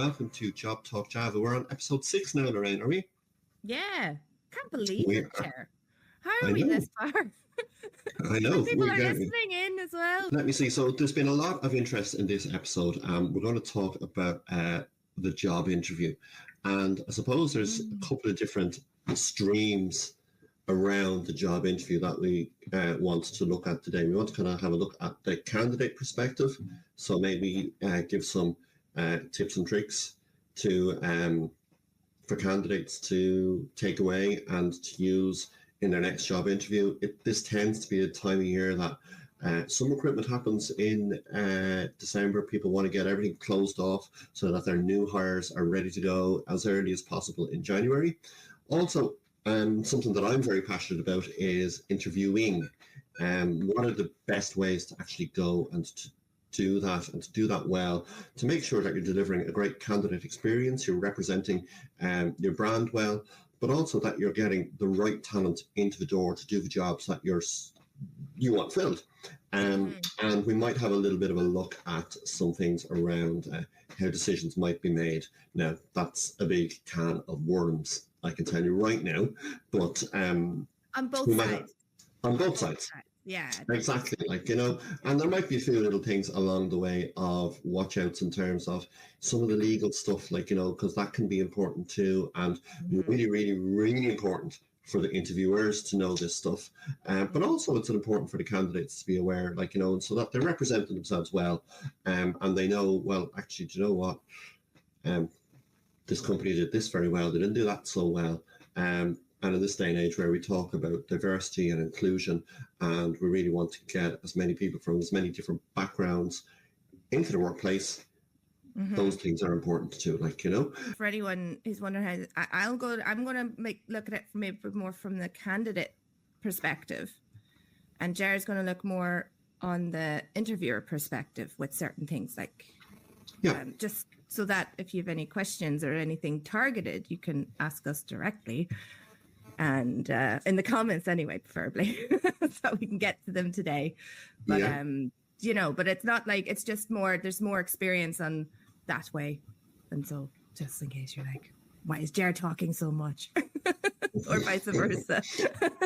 welcome to Job Talk Java. We're on episode 6 now, Lorraine, are we? Yeah, can't believe We it, are. Ger. How are we this far? I know. People are listening in as well. Let me see. So there's been a lot of interest in this episode. We're going to talk about the job interview. And I suppose there's a couple of different streams around the job interview that we want to look at today. We want to kind of have a look at the candidate perspective. So maybe give some tips and tricks to for candidates to take away and to use in their next job interview. This tends to be a time of year that some recruitment happens in December. People want to get everything closed off so that their new hires are ready to go as early as possible in January. Also, something that I'm very passionate about is interviewing. What are the best ways to actually go and to do that and to do that well, to make sure that you're delivering a great candidate experience, you're representing your brand well, but also that you're getting the right talent into the door to do the jobs that you want filled. And we might have a little bit of a look at some things around how decisions might be made. Now, that's a big can of worms, I can tell you right now. But on both sides. On both sides. Yeah. Exactly. And there might be a few little things along the way of watch outs in terms of some of the legal stuff, because that can be important too. And really, really, really important for the interviewers to know this stuff. But also it's important for the candidates to be aware, and so that they're representing themselves well. And they know, well, actually, do you know what? This company did this very well. They didn't do that so well. And in this day and age where we talk about diversity and inclusion, and we really want to get as many people from as many different backgrounds into the workplace, those things are important too, For anyone who's wondering how, I'm going to look at it maybe more from the candidate perspective, and Ger's going to look more on the interviewer perspective with certain things, just so that if you have any questions or anything targeted, you can ask us directly. And in the comments anyway, preferably, so we can get to them today. But, but it's not it's just more, there's more experience on that way. And so just in case you're like, why is Ger talking so much? Or vice versa.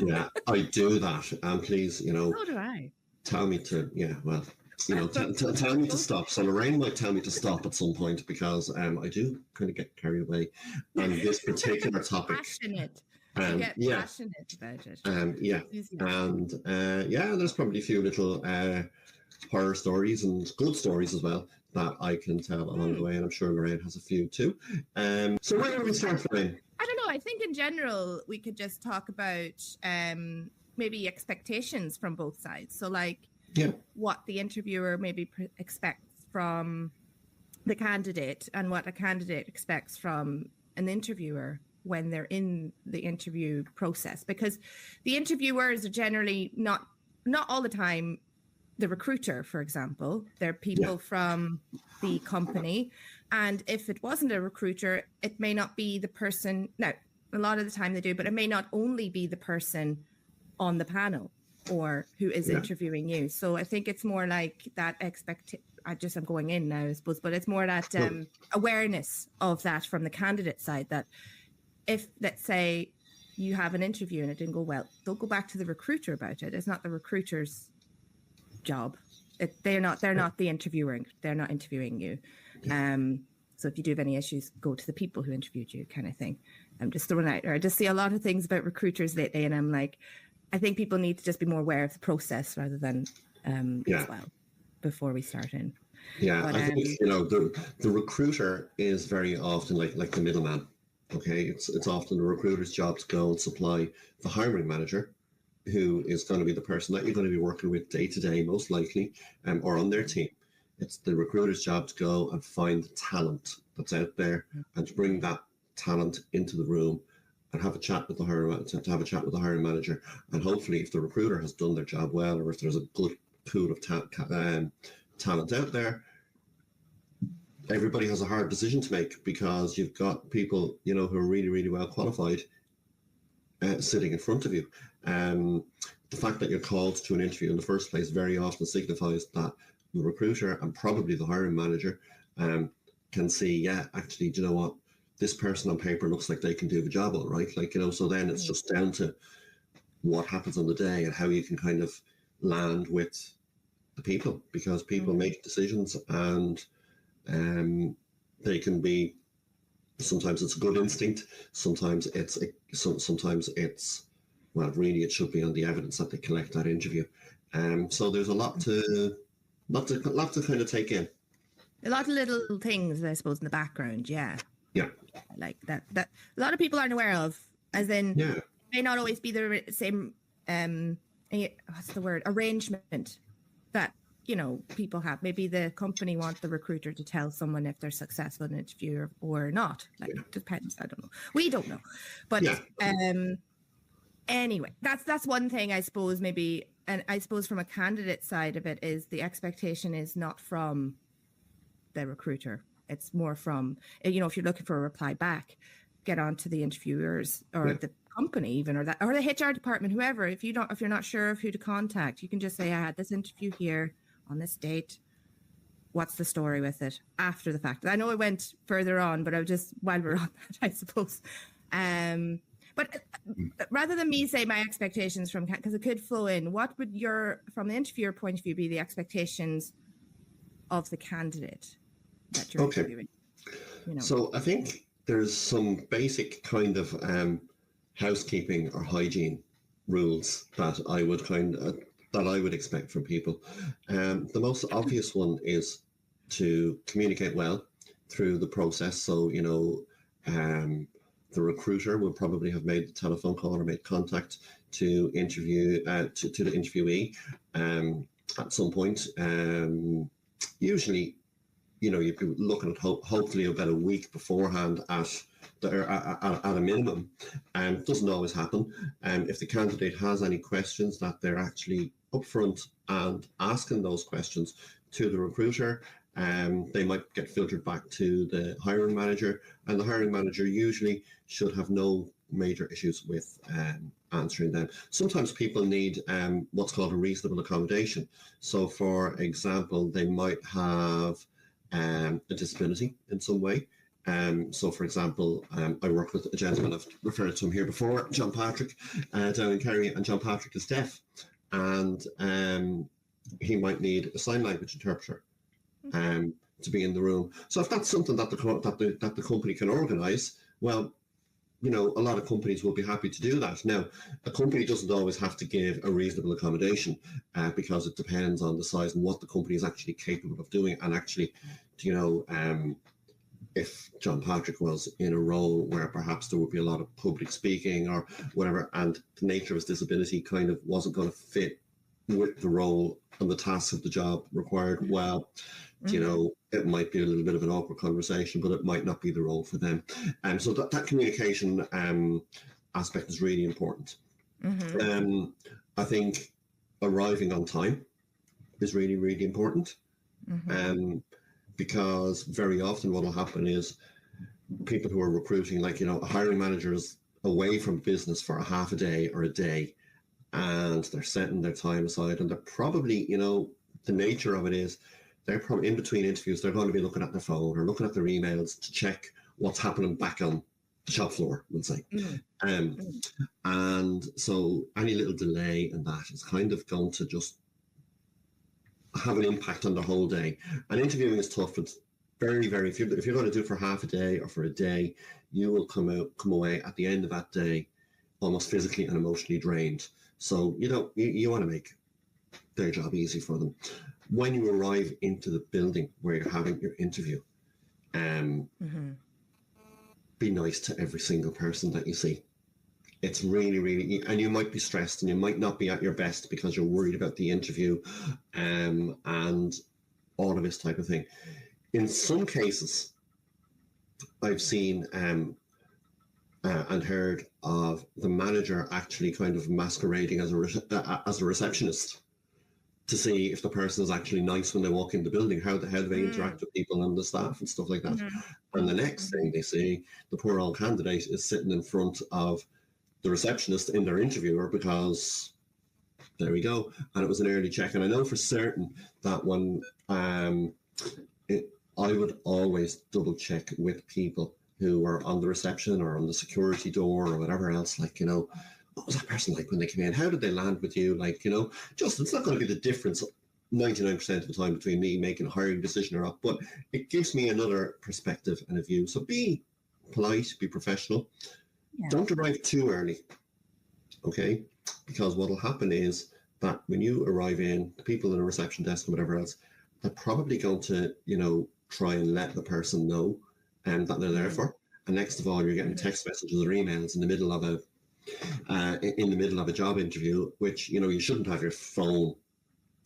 Yeah, I do that. And please, So do I. Tell me to, tell me to stop. So Lorraine might tell me to stop at some point because I do kind of get carried away on this particular topic. Passionate. Get passionate about it. There's probably a few little horror stories and good stories as well that I can tell along the way, and I'm sure Lorraine has a few too. So where do we start, Lorraine? I don't know. I think in general we could just talk about maybe expectations from both sides. So what the interviewer maybe expects from the candidate and what a candidate expects from an interviewer when they're in the interview process, because the interviewers are generally not all the time the recruiter, for example. They're people from the company, and if it wasn't a recruiter, it may not be the person. Now, a lot of the time they do, but it may not only be the person on the panel or who is interviewing you. So I think it's more like that I'm going in now, I suppose, but it's more that awareness of that from the candidate side, that if, let's say, you have an interview and it didn't go well, they'll go back to the recruiter about it. It's not the recruiter's job. They're not the interviewer. They're not interviewing you. So if you do have any issues, go to the people who interviewed you, kind of thing. I'm just throwing out there. I just see a lot of things about recruiters lately, and I'm like, I think people need to just be more aware of the process rather than as well before we start in. Yeah, but, I think the recruiter is very often like the middleman. Okay, it's often the recruiter's job to go and supply the hiring manager, who is going to be the person that you're going to be working with day to day, most likely, or on their team. It's the recruiter's job to go and find the talent that's out there and to bring that talent into the room and have a chat with the hiring manager. And hopefully, if the recruiter has done their job well, or if there's a good pool of talent out there, everybody has a hard decision to make, because you've got people, who are really, really well qualified sitting in front of you. The fact that you're called to an interview in the first place very often signifies that the recruiter and probably the hiring manager can see, yeah, actually, do you know what? This person on paper looks like they can do the job all right. Like, so then it's just down to what happens on the day and how you can kind of land with the people, because people make decisions, and they can be, sometimes it's a good instinct, sometimes it's well, really it should be on the evidence that they collect that interview. So there's a lot to kind of take in. A lot of little things, I suppose, in the background. Yeah. Like that a lot of people aren't aware of, as in may not always be the same what's the word, arrangement that people have. Maybe the company wants the recruiter to tell someone if they're successful in an interview or not. Like, it depends. I don't know. We don't know. But anyway, that's one thing, I suppose, maybe. And I suppose from a candidate side of it is the expectation is not from the recruiter. It's more from, if you're looking for a reply back, get on to the interviewers or the company even, or the HR department, whoever. If you're not sure of who to contact, you can just say, I had this interview here on this date. What's the story with it after the fact? I know I went further on, but I was just, while we're on that, I suppose. But rather than me say my expectations from, because it could flow in, what would from the interviewer point of view, be the expectations of the candidate that you're interviewing? So I think there's some basic kind of housekeeping or hygiene rules that I would expect from people. The most obvious one is to communicate well through the process. So, the recruiter will probably have made the telephone call or made contact to interview to the interviewee at some point. Usually, you'd be looking at hopefully about a week beforehand at a minimum. It doesn't always happen. If the candidate has any questions, that they're actually upfront and asking those questions to the recruiter. They might get filtered back to the hiring manager, and the hiring manager usually should have no major issues with answering them. Sometimes people need what's called a reasonable accommodation. So, for example, they might have a disability in some way. So, for example, I work with a gentleman, I've referred to him here before, John Patrick, down in Kerry, and John Patrick is deaf, and he might need a sign language interpreter to be in the room. So if that's something that the company can organise, well, a lot of companies will be happy to do that. Now, a company doesn't always have to give a reasonable accommodation because it depends on the size and what the company is actually capable of doing. And actually, if John Patrick was in a role where perhaps there would be a lot of public speaking or whatever, and the nature of his disability kind of wasn't going to fit with the role and the tasks of the job required, well, it might be a little bit of an awkward conversation, but it might not be the role for them. And so that communication aspect is really important. I think arriving on time is really, really important. Because very often what will happen is people who are recruiting, like, a hiring manager is away from business for a half a day or a day, and they're setting their time aside, and they're probably, the nature of it is they're probably in between interviews, they're going to be looking at their phone or looking at their emails to check what's happening back on the shop floor, we'll say. And so any little delay in that is kind of going to just have an impact on the whole day. And interviewing is tough. It's very, very, if you're going to do it for half a day or for a day, you will come away at the end of that day almost physically and emotionally drained. So you want to make their job easy for them. When you arrive into the building where you're having your interview, be nice to every single person that you see. It's really, really, and you might be stressed and you might not be at your best because you're worried about the interview and all of this type of thing. In some cases, I've seen and heard of the manager actually kind of masquerading as a receptionist to see if the person is actually nice when they walk in the building, how do they interact with people and the staff and stuff like that. And the next thing they see, the poor old candidate is sitting in front of the receptionist in their interviewer because there we go, and it was an early check. And I know for certain that when I would always double check with people who are on the reception or on the security door or whatever else, like, what was that person like when they came in? How did they land with you? Like, just, it's not going to be the difference 99% of the time between me making a hiring decision or not, but it gives me another perspective and a view. So be polite, be professional. Yeah. Don't arrive too early, okay? Because what will happen is that when you arrive in, the people in the reception desk or whatever else, they're probably going to, try and let the person know that they're there for. And next of all, you're getting text messages or emails in the middle of a job interview, which, you shouldn't have your phone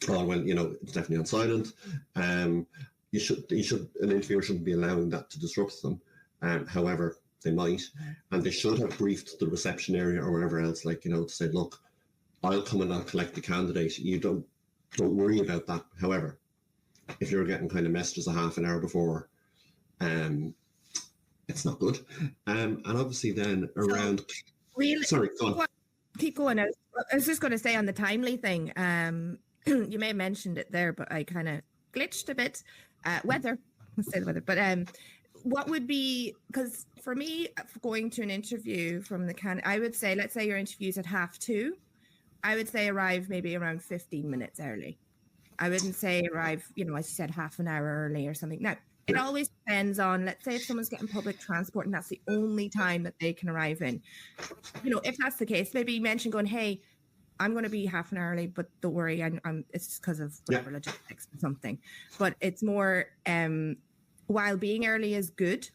on when, it's definitely on silent. An interviewer shouldn't be allowing that to disrupt them. However, they might, and they should have briefed the reception area or wherever else, like, to say, look, I'll come and I'll collect the candidate. You don't worry about that. However, if you're getting kind of messages a half an hour before, it's not good. And obviously then around... Really, sorry, go on. Keep going. I was just going to say on the timely thing, you may have mentioned it there, but I kind of glitched a bit. Weather, let's say the weather. But what would be, because for me, going to an interview from the I would say, let's say your interview's at 2:30, I would say arrive maybe around 15 minutes early. I wouldn't say arrive, as you said, half an hour early or something. Now, it always depends on, let's say if someone's getting public transport and that's the only time that they can arrive in. If that's the case, maybe you mention going, hey, I'm going to be half an hour early, but don't worry, it's just because of whatever logistics or something. But it's more, while being early is good,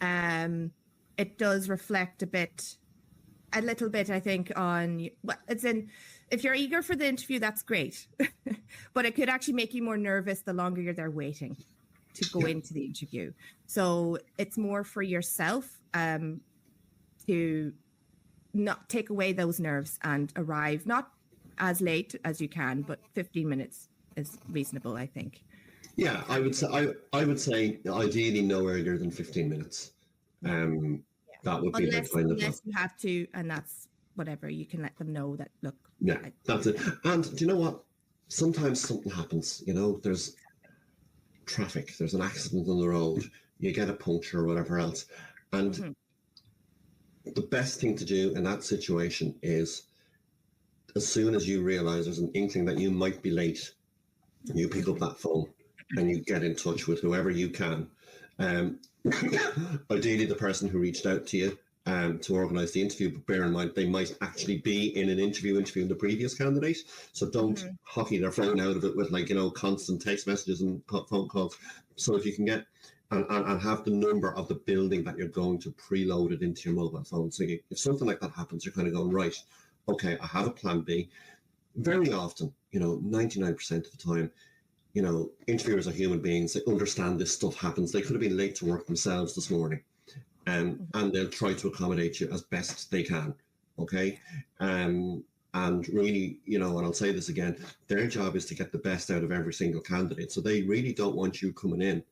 it does reflect a little bit, I think, on, if you're eager for the interview, that's great. But it could actually make you more nervous the longer you're there waiting to go into the interview. So it's more for yourself to not take away those nerves and arrive not as late as you can, but 15 minutes is reasonable, I think. Yeah, I would say ideally no earlier than 15 minutes. That would be unless you have to, and that's whatever, you can let them know that, look. Yeah, that's it. And do you know what? Sometimes something happens, there's traffic, there's an accident on the road, you get a puncture or whatever else. And the best thing to do in that situation is, as soon as you realize there's an inkling that you might be late, you pick up that phone and you get in touch with whoever you can. Ideally, the person who reached out to you to organise the interview, but bear in mind they might actually be in an interviewing the previous candidate. So don't hockey their phone out of it with constant text messages and phone calls. So if you can get and have the number of the building that you're going to preload it into your mobile phone. So if something like that happens, you're kind of going, right, okay, I have a plan B. Very often, 99% of the time, interviewers are human beings. They understand this stuff happens. They could have been late to work themselves this morning. And they'll try to accommodate you as best they can, okay? And really, and I'll say this again, their job is to get the best out of every single candidate. So they really don't want you coming in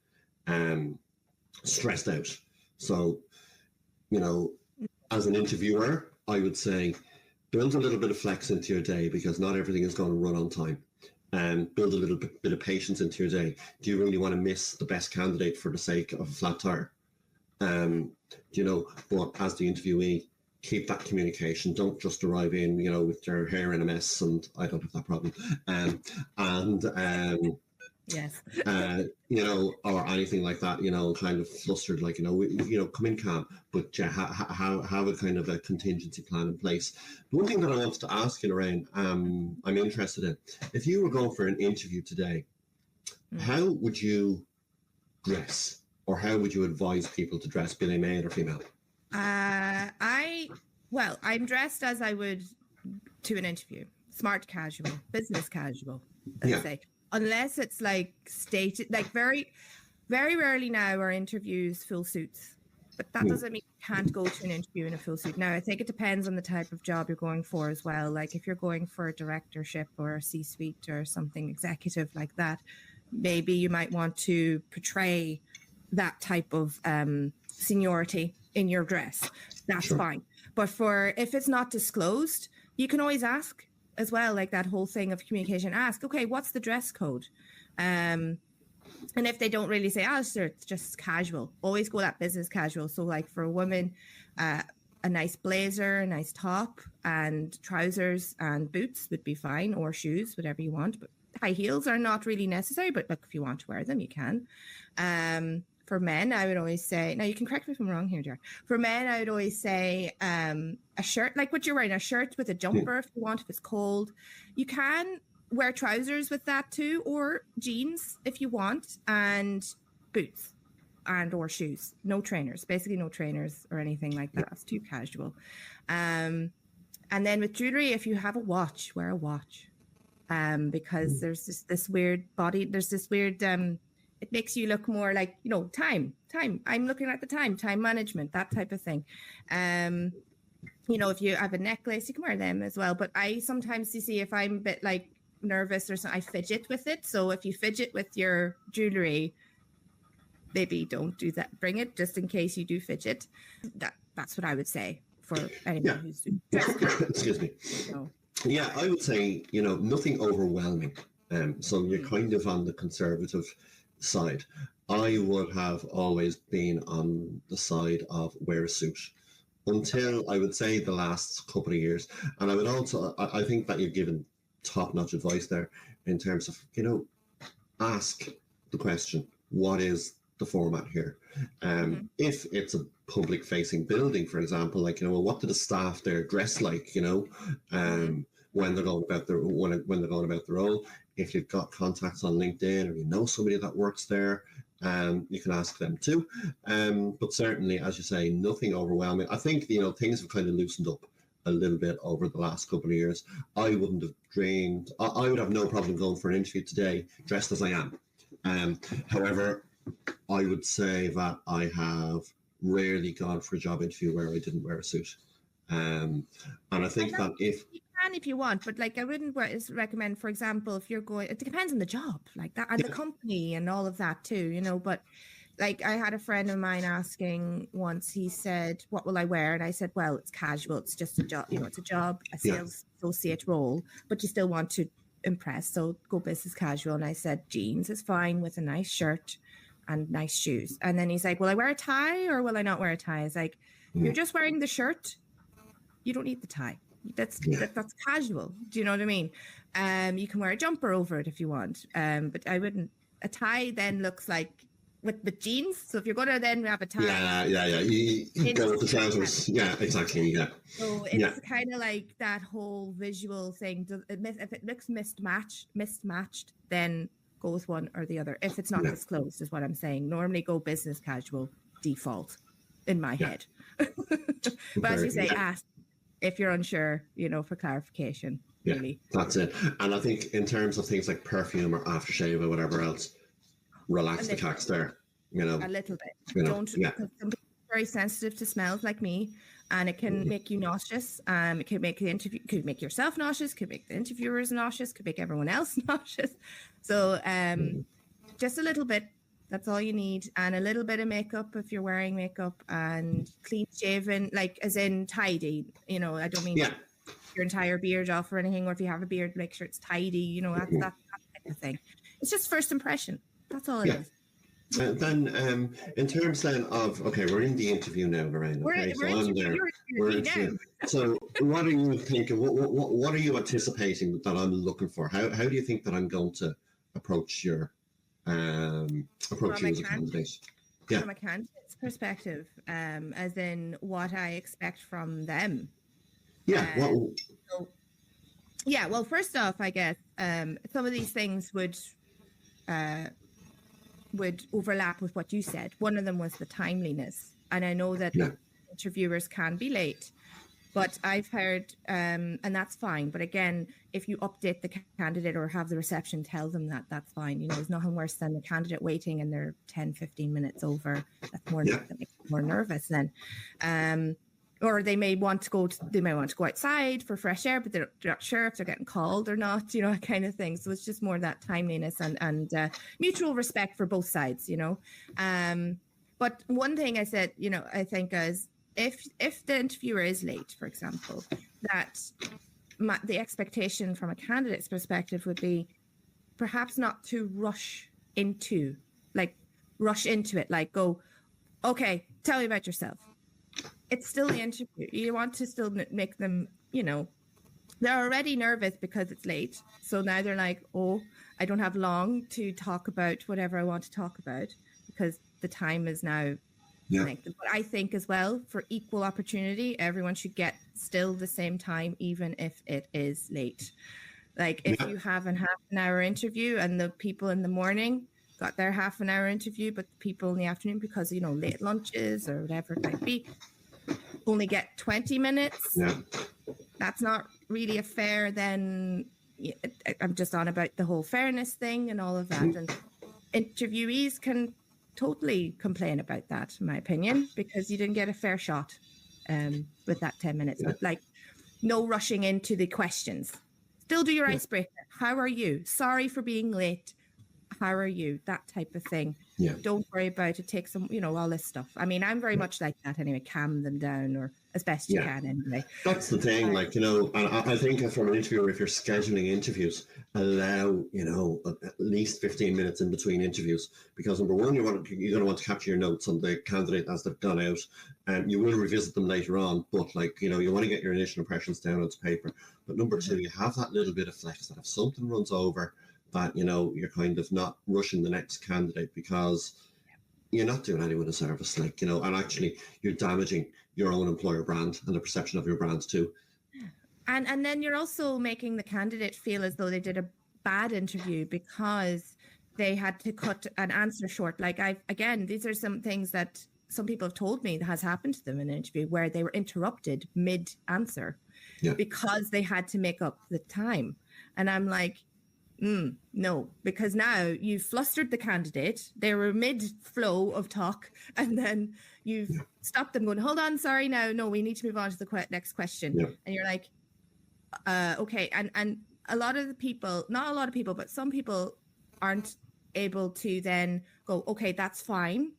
stressed out. So, as an interviewer, I would say build a little bit of flex into your day, because not everything is going to run on time. Build a little bit of patience into your day. Do you really want to miss the best candidate for the sake of a flat tire? But as the interviewee, keep that communication. Don't just arrive in, with your hair in a mess, and I don't have that problem. Yes. Or anything like that, kind of flustered, like, come in calm, but have a kind of a contingency plan in place. The one thing that I wanted to ask you, Lorraine, I'm interested in, if you were going for an interview today, how would you dress, or how would you advise people to dress, be they male or female? I'm dressed as I would to an interview. Smart casual, business casual, let's say. Unless it's like stated, like very, very rarely now are interviews full suits. But that doesn't mean you can't go to an interview in a full suit. Now, I think it depends on the type of job you're going for as well. Like if you're going for a directorship or a C-suite or something executive like that, maybe you might want to portray that type of seniority in your dress. That's fine. But if it's not disclosed, you can always ask as well, like that whole thing of communication. Ask, okay, what's the dress code? And if they don't really say, oh, sure, it's just casual, always go that business casual. So like for a woman, a nice blazer, a nice top and trousers and boots would be fine, or shoes, whatever you want. But high heels are not really necessary, but look, if you want to wear them, you can. For men, I would always say, now you can correct me if I'm wrong here, Ger. For men, I would always say a shirt, like what you're wearing, a shirt with a jumper if you want, if it's cold. You can wear trousers with that too, or jeans if you want, and boots and or shoes. No trainers, basically no trainers or anything like that. It's too casual. And then with jewelry, if you have a watch, wear a watch. Because there's this weird body, there's this weird, it makes you look more like, you know, time. I'm looking at the time management, that type of thing. You know, if you have a necklace, you can wear them as well. But I sometimes, you see, if I'm a bit like nervous or something, I fidget with it. So if you fidget with your jewelry, maybe don't do that. Bring it just in case you do fidget. That's what I would say for anyone who's excuse me. So. Yeah, I would say, you know, nothing overwhelming. So you're kind of on the conservative side. I would have always been on the side of wear a suit until I would say the last couple of years. And I would also, I think that you've given top-notch advice there in terms of, you know, ask the question, what is the format here? If it's a public-facing building, for example, like, you know, well, what do the staff there dress like, you know, when they're going about their when they're going about the role? If you've got contacts on LinkedIn or you know somebody that works there, you can ask them too. But certainly, as you say, nothing overwhelming. I think, you know, things have kind of loosened up a little bit over the last couple of years. I wouldn't have dreamed. I would have no problem going for an interview today dressed as I am. However, I would say that I have rarely gone for a job interview where I didn't wear a suit. And I think that if you want, but like I wouldn't recommend, for example, if you're going, it depends on the job, like that, and the company and all of that too, you know. But like I had a friend of mine asking once, he said, what will I wear? And I said, well, it's casual, it's just a job, you know, it's a job, a sales associate role, but you still want to impress, so go business casual. And I said jeans is fine with a nice shirt and nice shoes. And then he's like, will I wear a tie or will I not wear a tie? It's like, you're just wearing the shirt, you don't need the tie. That's casual. Do you know what I mean? You can wear a jumper over it if you want. But I wouldn't. A tie then looks like with jeans. So if you're going to then have a tie, you go with the trousers. Yeah, exactly. Yeah. So it's kind of like that whole visual thing. If it looks mismatched, then go with one or the other. If it's not disclosed, is what I'm saying. Normally go business casual default in my head. But as you say, ask if you're unsure, you know, for clarification. Really. That's it. And I think in terms of things like perfume or aftershave or whatever else, relax the cax there. You know, a little bit. You know, don't. Because some people are very sensitive to smells like me, and it can make you nauseous. It can make could make yourself nauseous. Could make the interviewers nauseous. Could make everyone else nauseous. So, just a little bit. That's all you need. And a little bit of makeup if you're wearing makeup, and clean shaven, like as in tidy. You know, I don't mean your entire beard off or anything, or if you have a beard, make sure it's tidy. You know, that's that type of thing. It's just first impression. That's all it is. Then, in terms then of, okay, we're in the interview now, Lorraine. Okay, we're in. So, what are you thinking? What are you anticipating that I'm looking for? How do you think that I'm going to approach you as a candidate? From a candidate's perspective, as in what I expect from them. Well, first off, I guess some of these things would overlap with what you said. One of them was the timeliness, and I know that interviewers can be late, but I've heard, and that's fine. But again, if you update the candidate or have the reception tell them that, that's fine. You know, there's nothing worse than the candidate waiting and they're 10, 15 minutes over. That's more that makes you more nervous then. Or they may want to go outside for fresh air, but they're not sure if they're getting called or not, you know, that kind of thing. So it's just more that timeliness and mutual respect for both sides, you know. But one thing I said, you know, I think is if the interviewer is late, for example, that the expectation from a candidate's perspective would be perhaps not to rush into like rush into it, like go, okay, tell me about yourself. It's still the interview. You want to still make them, you know, they're already nervous because it's late. So now they're like, oh, I don't have long to talk about whatever I want to talk about because the time is now lengthened. But I think as well, for equal opportunity, everyone should get still the same time, even if it is late. Like if you have a half an hour interview and the people in the morning got their half an hour interview, but the people in the afternoon, because, you know, late lunches or whatever it might be, only get 20 minutes. That's not really a fair, then I'm just on about the whole fairness thing and all of that. And interviewees can totally complain about that, in my opinion, because you didn't get a fair shot with that 10 minutes. But like, no rushing into the questions. Still do your icebreaker. How are you? Sorry for being late. How are you? That type of thing. Don't worry about it. Take some, you know, all this stuff. I mean, I'm very much like that anyway. Calm them down, or as best you can anyway. That's the thing, like, you know, and I think from an interviewer, if you're scheduling interviews, allow, you know, at least 15 minutes in between interviews, because number one, you're going to want to capture your notes on the candidate as they've gone out, and you will revisit them later on, but like, you know, you want to get your initial impressions down onto paper. But number two, you have that little bit of flex that if something runs over, that, you know, you're kind of not rushing the next candidate, because you're not doing anyone a service, like, you know, and actually you're damaging your own employer brand and the perception of your brand too. And then you're also making the candidate feel as though they did a bad interview because they had to cut an answer short. Like these are some things that some people have told me that has happened to them in an interview, where they were interrupted mid answer because they had to make up the time. And I'm like, no, because now you've flustered the candidate. They were mid flow of talk, and then you've stopped them going, hold on, sorry, no, we need to move on to the next question. And you're like, okay. And a lot of the people, not a lot of people, but some people aren't able to then go, okay, that's fine.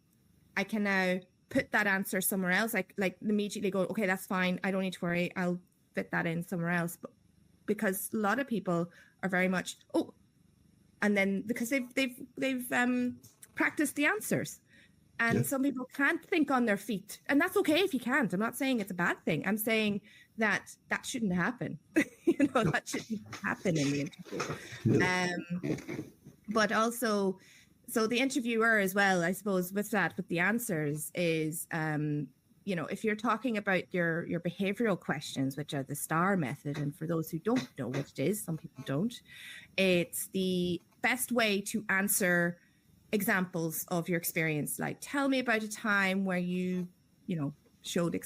I can now put that answer somewhere else. Like immediately go, okay, that's fine. I don't need to worry. I'll fit that in somewhere else. But because a lot of people are very much, and then because they've practiced the answers, and some people can't think on their feet, and that's okay if you can't. I'm not saying it's a bad thing. I'm saying that shouldn't happen. You know, that shouldn't happen in the interview. But also, so the interviewer as well, I suppose, with the answers is, you know, if you're talking about your behavioral questions, which are the STAR method, and for those who don't know what it is, some people don't, it's the best way to answer examples of your experience. Like, tell me about a time where you know, showed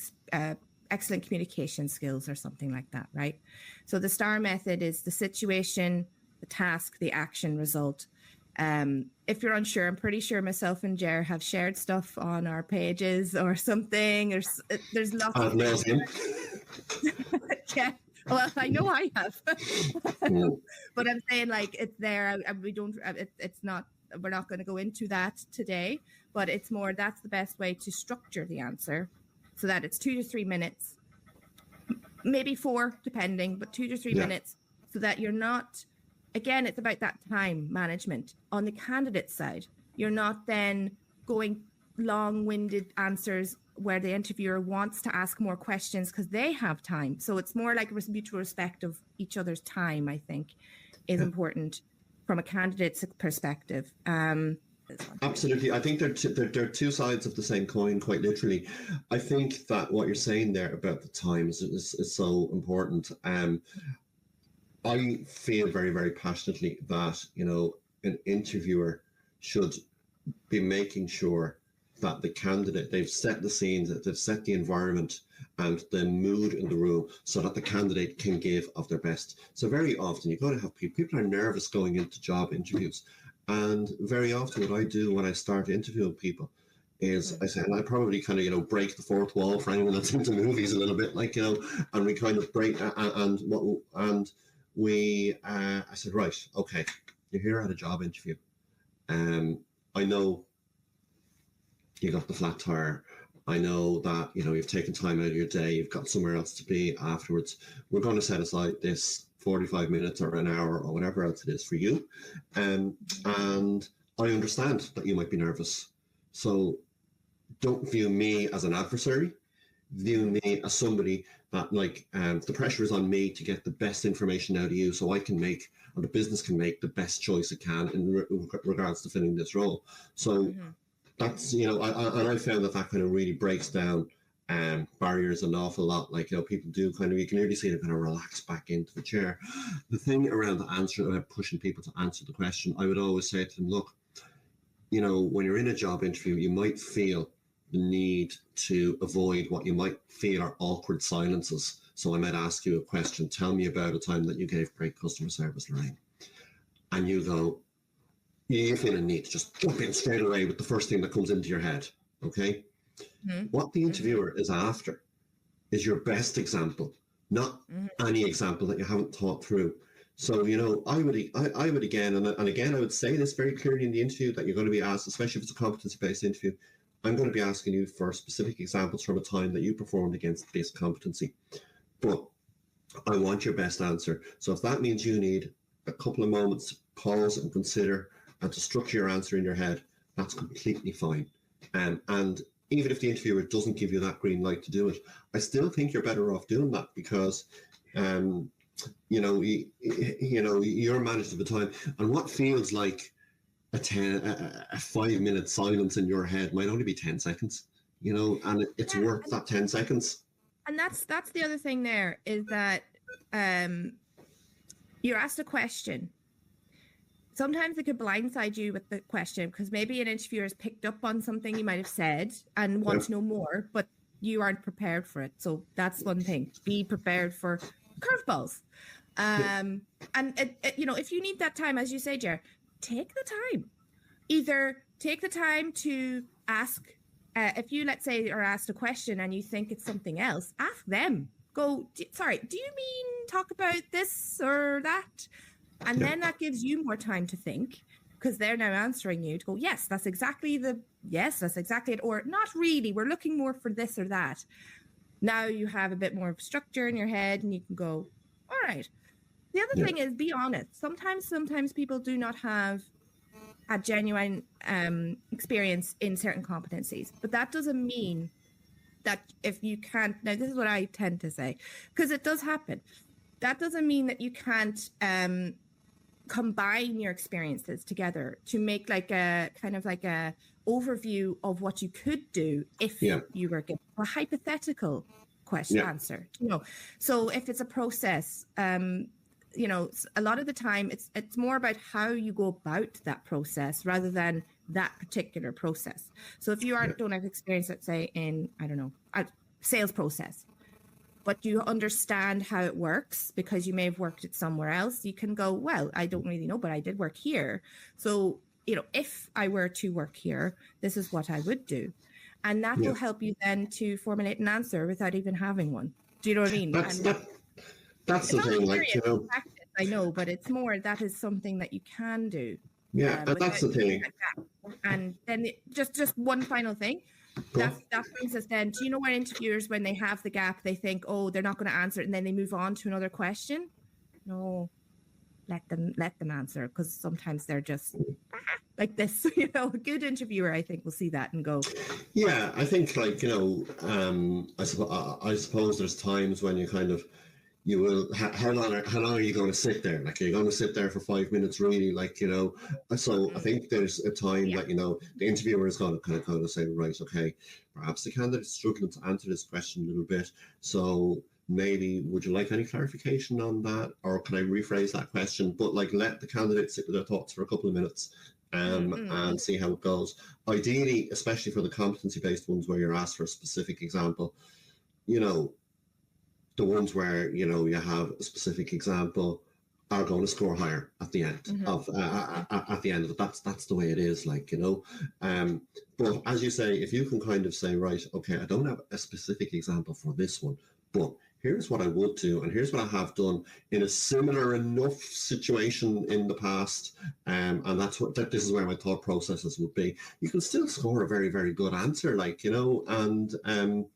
excellent communication skills or something like that, right? So the STAR method is the situation, the task, the action, result. If you're unsure, I'm pretty sure myself and Ger have shared stuff on our pages or something. There's lots of yeah. Well, I know I have, but I'm saying, like, it's there. We don't. It's not. We're not going to go into that today. But it's more. That's the best way to structure the answer, so that it's 2 to 3 minutes, maybe 4, depending, but 2 to 3 minutes, so that you're not. Again, it's about that time management on the candidate side. You're not then going long-winded answers where the interviewer wants to ask more questions because they have time. So it's more like mutual respect of each other's time, I think, is important from a candidate's perspective. Absolutely. I think they're two sides of the same coin, quite literally. I think that what you're saying there about the time is so important. I feel very, very passionately that, you know, an interviewer should be making sure that the candidate, they've set the scenes, that they've set the environment and the mood in the room so that the candidate can give of their best. So very often you're going to have people are nervous going into job interviews. And very often what I do when I start interviewing people is I say, and I probably kind of, you know, break the fourth wall for anyone that's into movies a little bit, like, you know, and we kind of break I said, right, okay, you're here at a job interview. I know you got the flat tire. I know that, you know, you've taken time out of your day. You've got somewhere else to be afterwards. We're going to set aside this 45 minutes or an hour or whatever else it is for you. And I understand that you might be nervous. So don't view me as an adversary. View me as somebody that, like, the pressure is on me to get the best information out of you so I can make, or the business can make, the best choice it can in regards to filling this role. So that's, you know, I found that kind of really breaks down barriers an awful lot. Like, you know, people do kind of, you can really see them kind of relax back into the chair. The thing around the answer, about pushing people to answer the question, I would always say to them, look, you know, when you're in a job interview, you might feel the need to avoid what you might feel are awkward silences. So I might ask you a question. Tell me about a time that you gave great customer service, Lorraine. And you go, you feel a need to just jump in straight away with the first thing that comes into your head. Okay? What the interviewer is after is your best example, not any example that you haven't thought through. So, you know, I would again, and again, I would say this very clearly in the interview that you're going to be asked, especially if it's a competency-based interview. I'm going to be asking you for specific examples from a time that you performed against this competency. But I want your best answer. So if that means you need a couple of moments to pause and consider and to structure your answer in your head, that's completely fine. And even if the interviewer doesn't give you that green light to do it, I still think you're better off doing that because, you know, you're managed at the time. And what feels like a 5-minute silence in your head might only be 10 seconds, you know, and it's worth that 10 seconds. And that's the other thing there is that you're asked a question. Sometimes it could blindside you with the question because maybe an interviewer has picked up on something you might have said and wants to know more, but you aren't prepared for it. So that's one thing. Be prepared for curveballs. And you know, if you need that time, as you say, Ger, take the time. Either take the time to ask, if you, let's say, are asked a question and you think it's something else, ask them. Go, sorry, do you mean talk about this or that? And then that gives you more time to think because they're now answering you to go, yes, that's exactly it. Or not really, we're looking more for this or that. Now you have a bit more of structure in your head and you can go, all right. The other thing is be honest. Sometimes people do not have a genuine experience in certain competencies, but that doesn't mean that if you can't, now this is what I tend to say, because it does happen. That doesn't mean that you can't combine your experiences together to make like a kind of like a overview of what you could do if you were given a hypothetical question answer, you know. So if it's a process, you know, a lot of the time it's more about how you go about that process rather than that particular process. So if you don't have experience, let's say in, I don't know, a sales process, but you understand how it works because you may have worked it somewhere else, you can go, well, I don't really know, but I did work here. So, you know, if I were to work here, this is what I would do. And that will help you then to formulate an answer without even having one. Do you know what I mean? That's the thing, like, you know. Practice, I know, but it's more, that is something that you can do. Yeah, that's the thing. And then just one final thing. That brings us then, do you know when interviewers, when they have the gap, they think, oh, they're not going to answer it, and then they move on to another question? No, let them answer, because sometimes they're just like this, you know. A good interviewer, I think, will see that and go. Yeah, I think, like, you know, I suppose there's times when you kind of, you will, how long are you going to sit there? Like, you're going to sit there for 5 minutes, really, like, you know. So I think there's a time that, you know, the interviewer is going to kind of say, right, okay, perhaps the candidate's struggling to answer this question a little bit. So maybe, would you like any clarification on that? Or can I rephrase that question? But, like, let the candidate sit with their thoughts for a couple of minutes and see how it goes. Ideally, especially for the competency-based ones where you're asked for a specific example, you know, the ones where, you know, you have a specific example are going to score higher at the end of at the end of it. That's the way it is, like, you know. But as you say, if you can kind of say, right, okay, I don't have a specific example for this one, but here's what I would do, and here's what I have done in a similar enough situation in the past, and this is where my thought processes would be. You can still score a very, very good answer, like, you know, and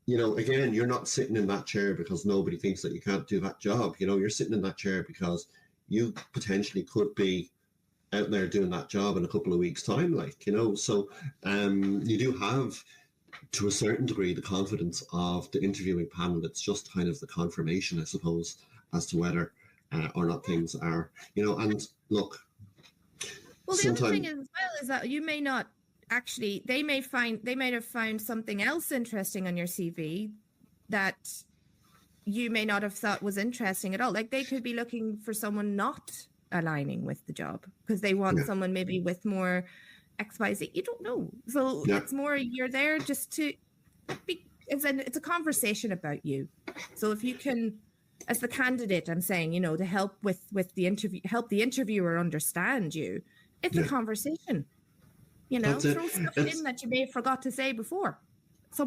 you know, again, you're not sitting in that chair because nobody thinks that you can't do that job. You know, you're sitting in that chair because you potentially could be out there doing that job in a couple of weeks' time, like, you know. So you do have, to a certain degree, the confidence of the interviewing panel. It's just kind of the confirmation, I suppose, as to whether or not things are, you know. And look, well, the other thing as well is that you may not actually, they might have found something else interesting on your CV that you may not have thought was interesting at all. Like, they could be looking for someone not aligning with the job because they want someone maybe with more XYZ. You don't know. So it's more, you're there just to be, it's a conversation about you. So if you can, as the candidate, I'm saying, you know, to help with the interview, help the interviewer understand you, it's a conversation. You know, throw stuff in that you may have forgot to say before. It's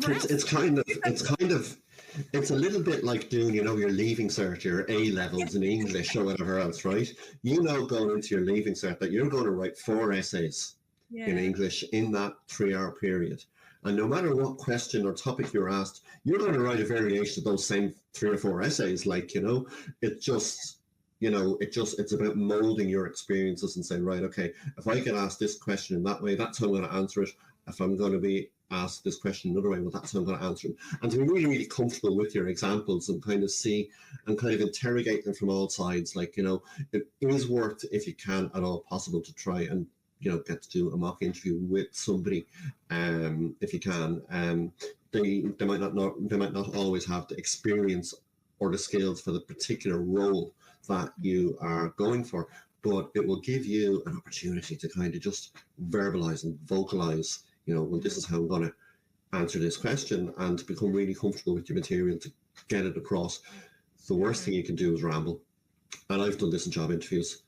a little bit like doing, you know, your leaving cert, your A levels in English or whatever else, right? You know, going into your leaving cert that you're going to write 4 essays in English in that 3-hour period. And no matter what question or topic you're asked, you're going to write a variation of those same 3 or 4 essays. Like, you know, it just, you know, it's about molding your experiences and saying, right, okay, if I get asked this question in that way, that's how I'm going to answer it. If I'm going to be asked this question another way, well, that's how I'm going to answer it. And to be really, really comfortable with your examples and kind of see and kind of interrogate them from all sides. Like, you know, it is worth, if you can at all possible, to try and, you know, get to do a mock interview with somebody, if you can. They might not always have the experience or the skills for the particular role that you are going for, but it will give you an opportunity to kind of just verbalize and vocalize, you know, well, this is how I'm going to answer this question, and to become really comfortable with your material to get it across. The worst thing you can do is ramble. And I've done this in job interviews.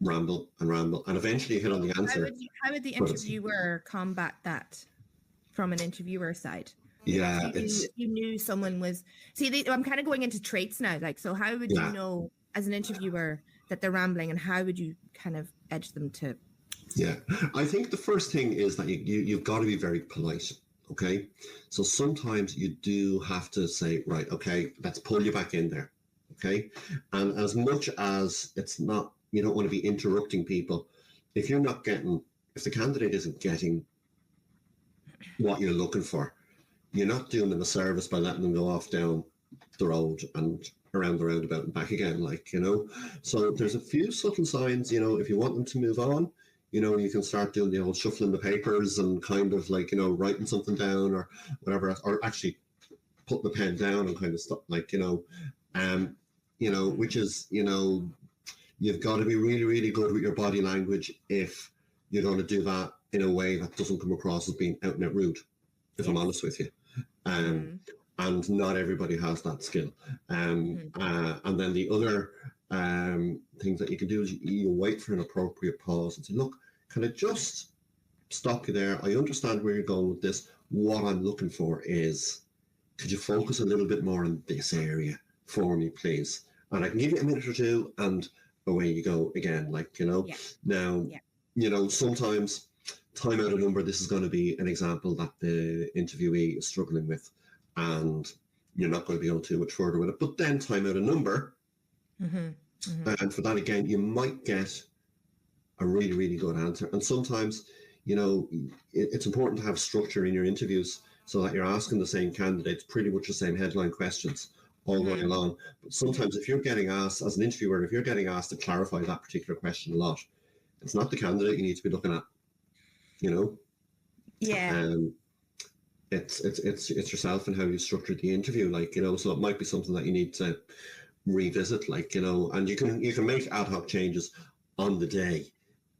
Ramble, and eventually hit on the answer. How would the interviewer combat that from an interviewer side? Yeah, if you knew someone was, I'm kind of going into traits now. Like, so how would you know as an interviewer that they're rambling, and how would you kind of edge them to? Yeah, I think the first thing is that you've got to be very polite. Okay, so sometimes you do have to say, right, okay, let's pull you back in there. Okay, and as much as it's not, you don't want to be interrupting people. If the candidate isn't getting what you're looking for, you're not doing them a service by letting them go off down the road and around the roundabout and back again, like, you know. So there's a few subtle signs, you know, if you want them to move on, you know, you can start doing the old shuffling the papers and kind of like, you know, writing something down or whatever, or actually putting the pen down and kind of stuff, like, you know, which is, you know, you've got to be really, really good with your body language if you're going to do that in a way that doesn't come across as being out and out rude, if I'm honest with you. And not everybody has that skill. And then the other things that you can do is you wait for an appropriate pause and say, look, can I just stop you there? I understand where you're going with this. What I'm looking for is, could you focus a little bit more on this area for me, please? And I can give you a minute or two, and away you go again, like, you know. Now, you know, sometimes time out of number, this is going to be an example that the interviewee is struggling with, and you're not going to be able to do much further with it. But then time out of number, and for that, again, you might get a really, really good answer. And sometimes, you know, it's important to have structure in your interviews so that you're asking the same candidates pretty much the same headline questions all going along. But sometimes if you're getting asked, as an interviewer, if you're getting asked to clarify that particular question a lot, it's not the candidate you need to be looking at, you know? Yeah. It's yourself and how you structured the interview, like, you know, so it might be something that you need to revisit, like, you know, and you can make ad hoc changes on the day,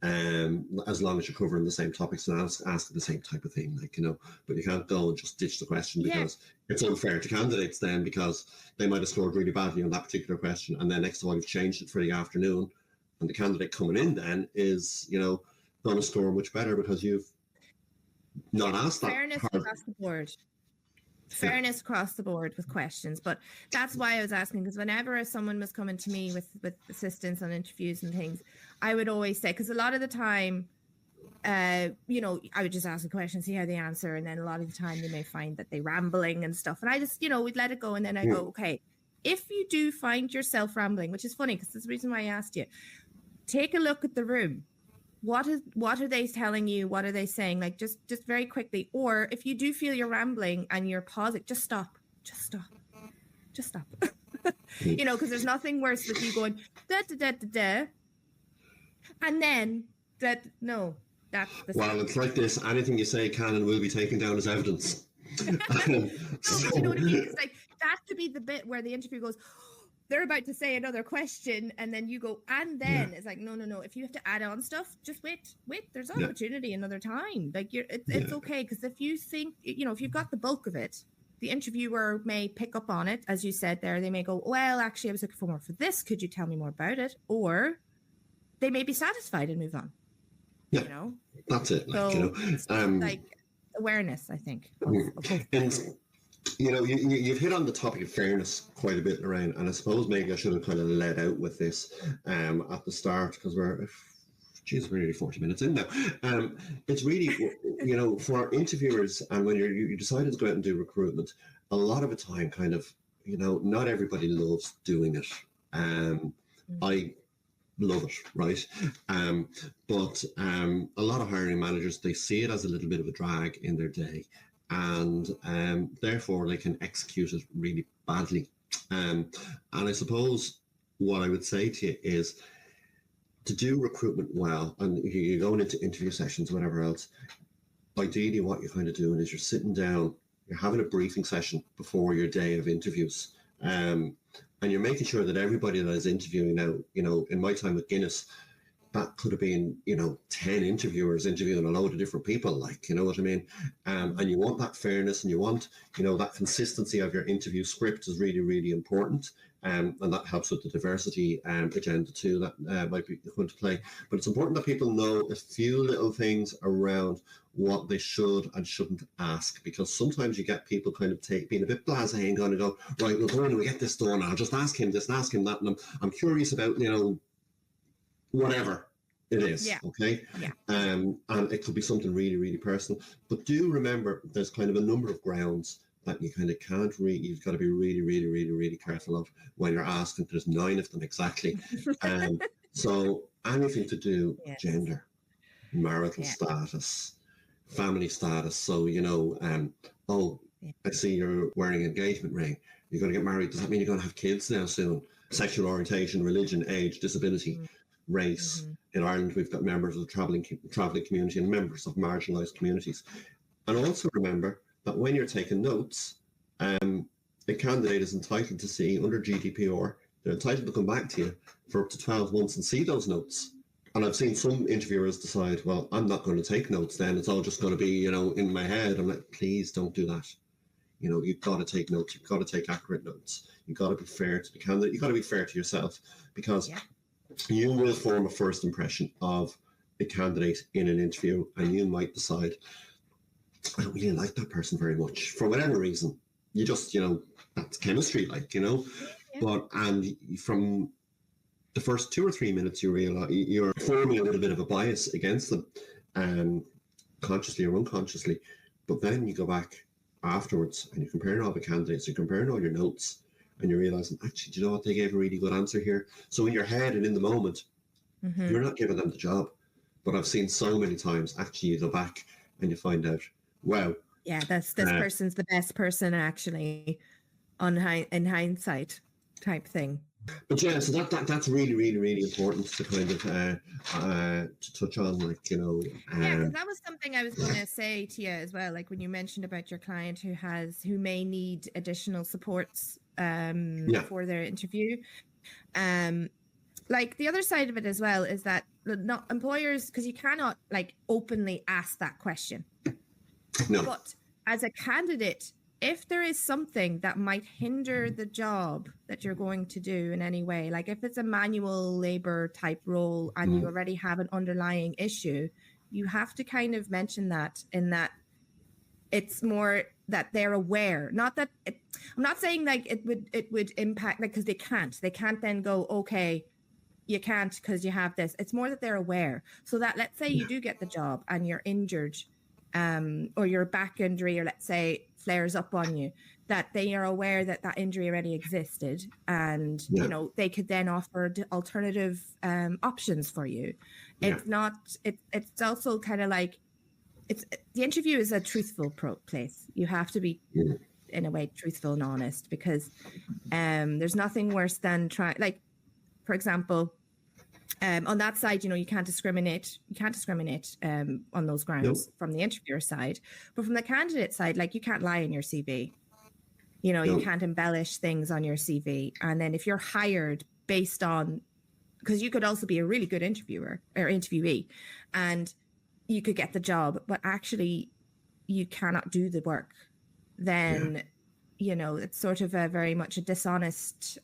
as long as you're covering the same topics and asking the same type of thing, like, you know. But you can't go and just ditch the question, because it's unfair to candidates then, because they might have scored really badly on that particular question, and then next time you've changed it for the afternoon, and the candidate coming in then is, you know, going to score much better because you've not asked that. Fairness across the board. Fairness across the board with questions. But that's why I was asking, because whenever someone was coming to me with assistance on interviews and things, I would always say, because a lot of the time, you know, I would just ask a question, see how they answer, and then a lot of the time they may find that they're rambling and stuff, and I just, you know, we'd let it go, and then I go, okay, if you do find yourself rambling, which is funny because that's the reason why I asked you, take a look at the room. What are they telling you? What are they saying? Like just very quickly. Or if you do feel you're rambling and you're pausing, just stop. You know, because there's nothing worse than you going da da da da da, and then that no, that's the well, it's like this. Anything you say can and will be taken down as evidence. No, but you know what I mean? It's like that could be the bit where the interview goes, they're about to say another question, and then you go, and then it's like, no. If you have to add on stuff, just wait. There's opportunity another time. Like it's okay, because if you think, you know, if you've got the bulk of it, the interviewer may pick up on it, as you said there. They may go, well, actually, I was looking for more for this. Could you tell me more about it? Or they may be satisfied and move on. Yeah, you know, that's it. Like, so you know, like awareness, I think. And you know, you've hit on the topic of fairness quite a bit, Lorraine, and I suppose maybe I should have kind of led out with this at the start, because we're nearly 40 minutes in now. It's really, you know, for interviewers, and when you decided to go out and do recruitment, a lot of the time, kind of, you know, not everybody loves doing it. I love it, right? But a lot of hiring managers, they see it as a little bit of a drag in their day, and therefore they can execute it really badly. And I suppose what I would say to you is, to do recruitment well, and you're going into interview sessions, whatever else, ideally what you're kind of doing is you're sitting down, you're having a briefing session before your day of interviews, and you're making sure that everybody that is interviewing now, you know, in my time with Guinness, that could have been, you know, 10 interviewers interviewing a load of different people, like, you know what I mean? And you want that fairness, and you want, you know, that consistency of your interview script is really, really important. And that helps with the diversity agenda too, that might be going to play. But it's important that people know a few little things around what they should and shouldn't ask, because sometimes you get people kind of being a bit blasé and going to go, right, we'll go in and we get this done, I'll just ask him this and ask him that, and I'm curious about, you know, whatever it is, okay? Yeah. And it could be something really, really personal. But do remember, there's kind of a number of grounds that you kind of can't read. You've got to be really, really, really, really careful of when you're asking. There's 9 of them exactly. So anything to do with gender, marital status, family status. So, you know, I see you're wearing an engagement ring. You're going to get married. Does that mean you're going to have kids now soon? Sexual orientation, religion, age, disability, race. In Ireland, we've got members of the travelling community and members of marginalised communities. And also remember that when you're taking notes, a candidate is entitled to see, under GDPR, they're entitled to come back to you for up to 12 months and see those notes. And I've seen some interviewers decide, well, I'm not going to take notes then. It's all just going to be, you know, in my head. I'm like, please don't do that. You know, you've got to take notes. You've got to take accurate notes. You've got to be fair to the candidate. You've got to be fair to yourself, because you will form a first impression of a candidate in an interview, and you might decide, I don't really like that person very much for whatever reason. You just, you know, that's chemistry, like, you know. But and from the first 2 or 3 minutes, you realize you're forming a little bit of a bias against them, consciously or unconsciously. But then you go back afterwards and you're comparing all the candidates, you're comparing all your notes, and you're realizing, actually, do you know what, they gave a really good answer here. So in your head and in the moment, you're not giving them the job. But I've seen so many times, actually, you go back and you find out, wow. Yeah, this person's the best person, actually, in hindsight type thing. But yeah, so that's really, really, really important to kind of to touch on, like, you know. Yeah, because that was something I was going to say to you as well. Like when you mentioned about your client who may need additional supports for their interview. Like the other side of it as well is that not employers, because you cannot like openly ask that question. No. But as a candidate, if there is something that might hinder the job that you're going to do in any way, like if it's a manual labor type role and you already have an underlying issue, you have to kind of mention that, in that it's more that they're aware. Not that I'm not saying like it would impact, like, because they can't then go, okay, you can't because you have this. It's more that they're aware, so that let's say you do get the job and you're injured, or your back injury, or let's say flares up on you, that they are aware that that injury already existed, and you know, they could then offer alternative options for you. It's not. It's also kind of like, the interview is a truthful place. You have to be, in a way, truthful and honest, because there's nothing worse than like, for example, on that side, you know, you can't discriminate. You can't discriminate on those grounds from the interviewer side, but from the candidate side, like, you can't lie in your CV. You know, you can't embellish things on your CV. And then if you're hired based on, because you could also be a really good interviewer or interviewee, and you could get the job, but actually you cannot do the work, then, you know, it's sort of a very much a dishonest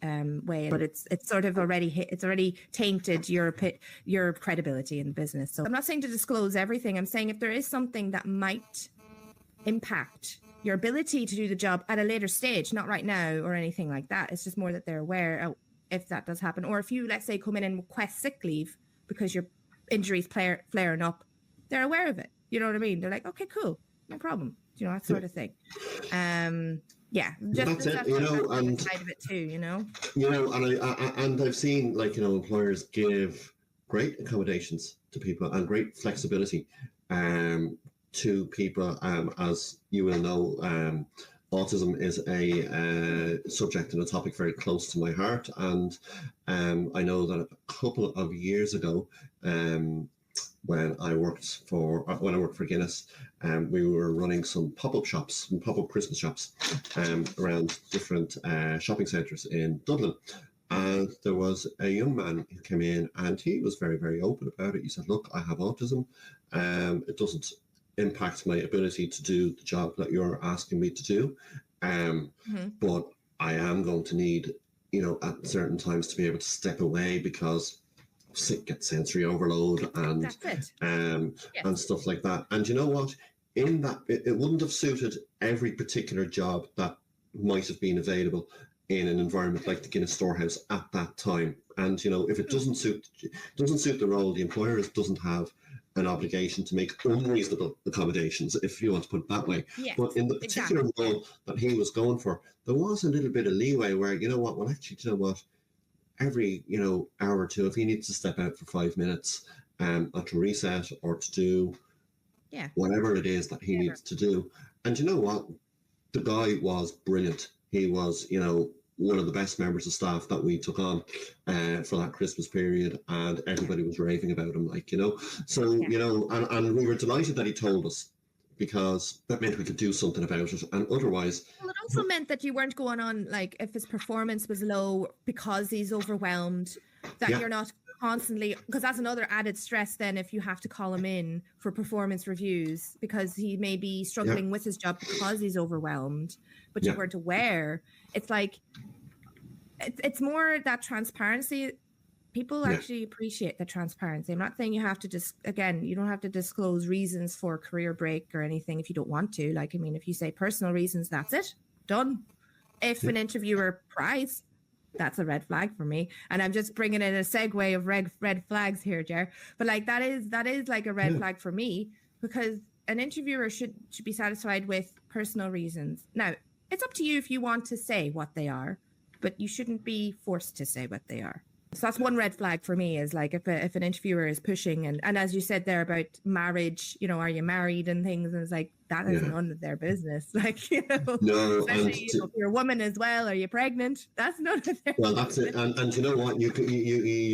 way, but it's sort of already tainted your credibility in business. So I'm not saying to disclose everything. I'm saying if there is something that might impact your ability to do the job at a later stage, not right now or anything like that. It's just more that they're aware if that does happen. Or if you, let's say, come in and request sick leave because your injury's flaring up, they're aware of it. You know what I mean? They're like, okay, cool, no problem. You know, that sort of thing. Just that's it. You know, and side of it too. You know, and I've seen, like, you know, employers give great accommodations to people and great flexibility to people. As you will know, autism is a subject and a topic very close to my heart, and I know that a couple of years ago, when I worked for Guinness, we were running some pop-up shops, some pop-up Christmas shops around different shopping centres in Dublin. And there was a young man who came in, and he was very, very open about it. He said, look, I have autism. It doesn't impact my ability to do the job that you're asking me to do. But I am going to need, you know, at certain times to be able to step away because get sensory overload and and stuff like that. And you know what? In that, it wouldn't have suited every particular job that might have been available in an environment like the Guinness Storehouse at that time. And you know, if it doesn't suit the role, the employer doesn't have an obligation to make unreasonable accommodations, if you want to put it that way. Yes, but in the particular role that he was going for, there was a little bit of leeway where, you know what, well, actually, you know what, every, you know, hour or two, if he needs to step out for 5 minutes or to reset or to do whatever it is that he needs to do. And you know what, the guy was brilliant. He was, you know, one of the best members of staff that we took on for that Christmas period, and everybody was raving about him, like, you know. So, you know, and we were delighted that he told us, because that meant we could do something about it. And otherwise, well, it also meant that you weren't going on, like, if his performance was low because he's overwhelmed, that you're not constantly, because that's another added stress then if you have to call him in for performance reviews because he may be struggling with his job because he's overwhelmed, but you weren't aware. It's like, it's more that transparency. People actually appreciate the transparency. I'm not saying you have to you don't have to disclose reasons for a career break or anything if you don't want to. Like, I mean, if you say personal reasons, that's it, done. If an interviewer pries, that's a red flag for me. And I'm just bringing in a segue of red flags here, Ger. But like, that is like a red flag for me, because an interviewer should be satisfied with personal reasons. Now, it's up to you if you want to say what they are, but you shouldn't be forced to say what they are. So that's one red flag for me, is like if an interviewer is pushing and as you said there about marriage, you know, are you married and things, and it's like, that is none of their business. Like, you know, especially if you're a woman as well, are you pregnant? That's none of their business. That's it. And you know what, you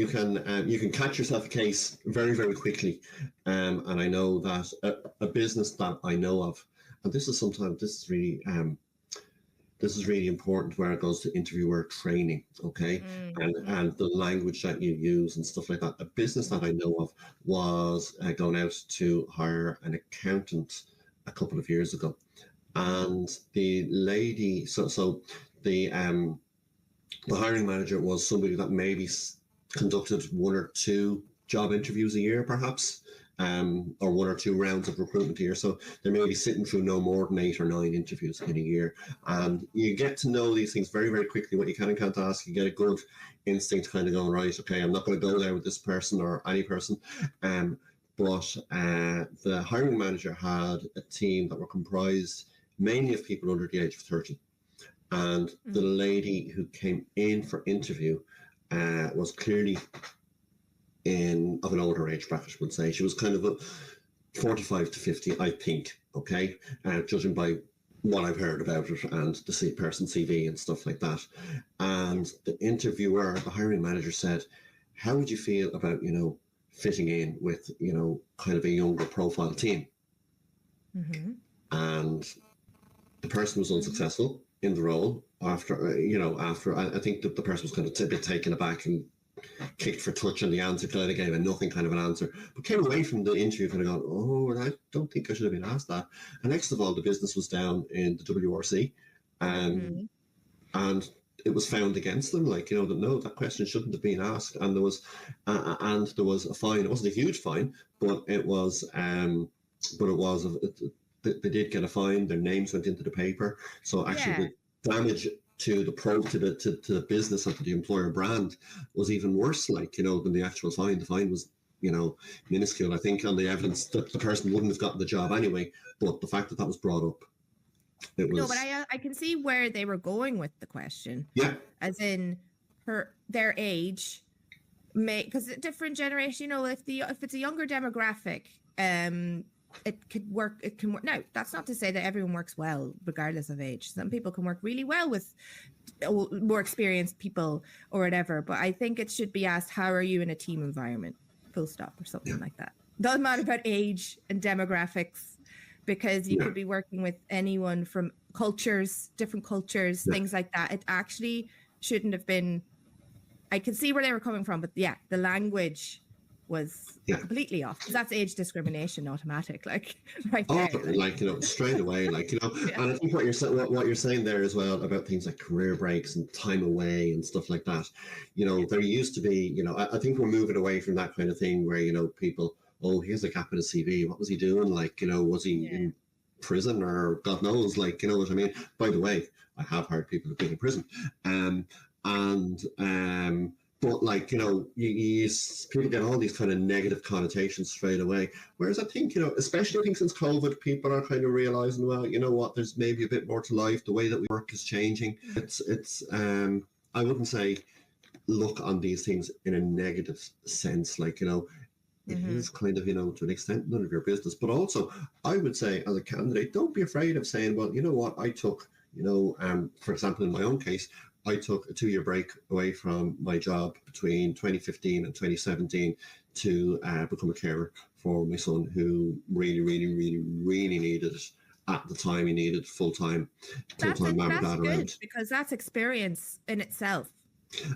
can catch yourself a case very, very quickly. And I know that a business that I know of, and this is really important where it goes to interviewer training, okay? And the language that you use and stuff like that. A business that I know of was going out to hire an accountant a couple of years ago. And the lady, so the hiring manager was somebody that maybe conducted 1 or 2 job interviews a year, perhaps. Or 1 or 2 rounds of recruitment a year. So they may be sitting through no more than 8 or 9 interviews in a year. And you get to know these things very, very quickly. What you can and can't ask, you get a good instinct kind of going, right, okay, I'm not going to go there with this person or any person. But the hiring manager had a team that were comprised mainly of people under the age of 30. And the lady who came in for interview was clearly of an older age bracket, I would say. She was kind of a 45 to 50, I think, okay, judging by what I've heard about it and the person's CV and stuff like that. And the interviewer, the hiring manager, said, how would you feel about, fitting in with, kind of a younger profile team? And the person was unsuccessful in the role after I think that the person was kind of a bit taken aback and kicked for touch on the answer, kind of gave a nothing kind of an answer, but came away from the interview kind of going, oh, I don't think I should have been asked that. And next of all, the business was down in the WRC, and it was found against them, like, that no, that question shouldn't have been asked. And there was a fine. It wasn't a huge fine, but it was they did get a fine. Their names went into the paper. So actually the damage to the business and to the employer brand was even worse, like, than the actual fine. The fine was, minuscule. I think on the evidence that the person wouldn't have gotten the job anyway, but the fact that was brought up, it was... No, but I can see where they were going with the question. Yeah. As in their age, because a different generation, if it's a younger demographic, it could work. It can work. Now, that's not to say that everyone works well, regardless of age. Some people can work really well with more experienced people or whatever. But I think it should be asked, how are you in a team environment? Full stop, or something like that. Doesn't matter about age and demographics, because you could be working with anyone from different cultures, things like that. It actually shouldn't have been. I can see where they were coming from, but the language was completely off, because that's age discrimination automatic, like right there. Straight away, And I think what you're saying there as well about things like career breaks and time away and stuff like that, there used to be, I think we're moving away from that kind of thing where, people, oh, here's a gap in his CV, what was he doing, was he in prison or God knows, you know what I mean? By the way, I have heard people have been in prison, but people get all these kind of negative connotations straight away. Whereas I think, especially I think since COVID, people are kind of realizing, well, you know what, there's maybe a bit more to life. The way that we work is changing. It's I wouldn't say look on these things in a negative sense, it is kind of, to an extent, none of your business. But also, I would say as a candidate, don't be afraid of saying, well, you know what, I took, for example, in my own case, I took a 2-year break away from my job between 2015 and 2017 to become a carer for my son, who really, really, really, really needed it at the time. He needed full-time mum and dad around. Because that's experience in itself.